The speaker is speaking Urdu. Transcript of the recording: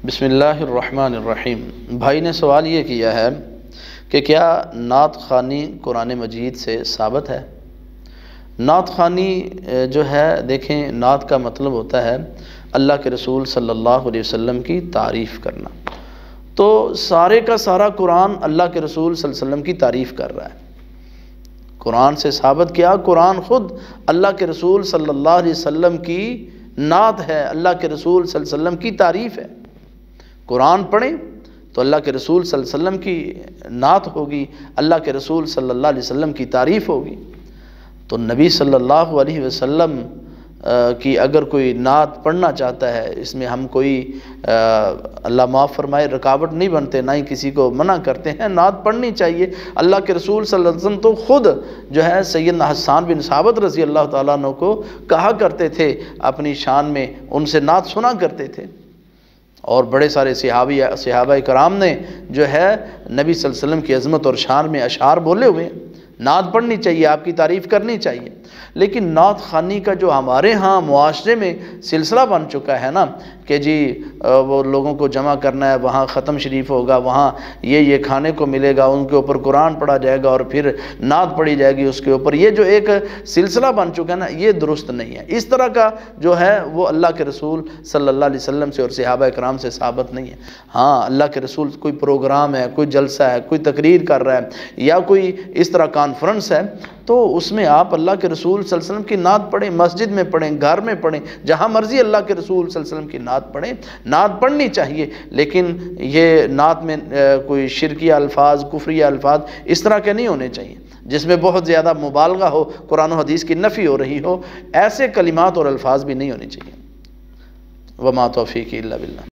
بسم اللہ الرحمن الرحیم۔ بھائی نے سوال یہ کیا ہے کہ کیا نعت خوانی قرآن مجید سے ثابت ہے؟ نعت خوانی جو ہے، دیکھیں، نعت کا مطلب ہوتا ہے اللہ کے رسول صلی اللہ علیہ وسلم کی تعریف کرنا۔ تو سارے کا سارا قرآن اللہ کے رسول صلی اللہ علیہ وسلم کی تعریف کر رہا ہے۔ قرآن سے ثابت کیا؟ قرآن خود اللہ کے رسول صلی اللہ علیہ وسلم کی نعت ہے، اللہ کے رسول صلی اللہ علیہ وسلم کی تعریف ہے۔ قرآن پڑھیں تو اللہ کے رسول صلی اللہ علیہ وسلم کی نعت ہوگی، اللہ کے رسول صلی اللہ علیہ وسلم کی تعریف ہوگی۔ تو نبی صلی اللہ علیہ وسلم کی اگر کوئی نعت پڑھنا چاہتا ہے، اس میں ہم کوئی اللہ معاف فرمائے رکاوٹ نہیں بنتے، نہ ہی کسی کو منع کرتے ہیں، نعت پڑھنی چاہیے۔ اللہ کے رسول صلی اللہ علیہ وسلم تو خود جو ہے سیدنا حسان بن ثابت رضی اللہ تعالیٰ عنہ کو کہا کرتے تھے، اپنی شان میں ان سے نعت سنا کرتے تھے۔ اور بڑے سارے صحابہ کرام نے جو ہے نبی صلی اللہ علیہ وسلم کی عظمت اور شان میں اشعار بولے ہوئے ہیں۔ نعت پڑھنی چاہیے، آپ کی تعریف کرنی چاہیے۔ لیکن نعت خوانی کا جو ہمارے ہاں معاشرے میں سلسلہ بن چکا ہے نا کہ جی وہ لوگوں کو جمع کرنا ہے، وہاں ختم شریف ہوگا، وہاں یہ کھانے کو ملے گا، ان کے اوپر قرآن پڑھا جائے گا اور پھر نعت پڑھی جائے گی اس کے اوپر، یہ جو ایک سلسلہ بن چکا ہے نا، یہ درست نہیں ہے۔ اس طرح کا جو ہے وہ اللہ کے رسول صلی اللہ علیہ وسلم سے اور صحابہ کرام سے ثابت نہیں ہے۔ ہاں، اللہ کے رسول کوئی پروگرام ہے، کوئی جلسہ ہے، کوئی تقریر کر رہا ہے یا کوئی اس طرح کانفرنس ہے، تو اس میں آپ اللہ کے رسول صلی اللہ علیہ وسلم کی نعت پڑھیں، مسجد میں پڑھیں، گھر میں پڑھیں، جہاں مرضی اللہ کے رسول صلی اللہ علیہ وسلم کی نعت پڑھیں۔ نعت پڑھنی چاہیے، لیکن یہ نعت میں کوئی شرکیہ الفاظ، کفریہ الفاظ اس طرح کے نہیں ہونے چاہیے، جس میں بہت زیادہ مبالغہ ہو، قرآن و حدیث کی نفی ہو رہی ہو، ایسے کلمات اور الفاظ بھی نہیں ہونے چاہیے۔ وما توفیقی الا باللہ۔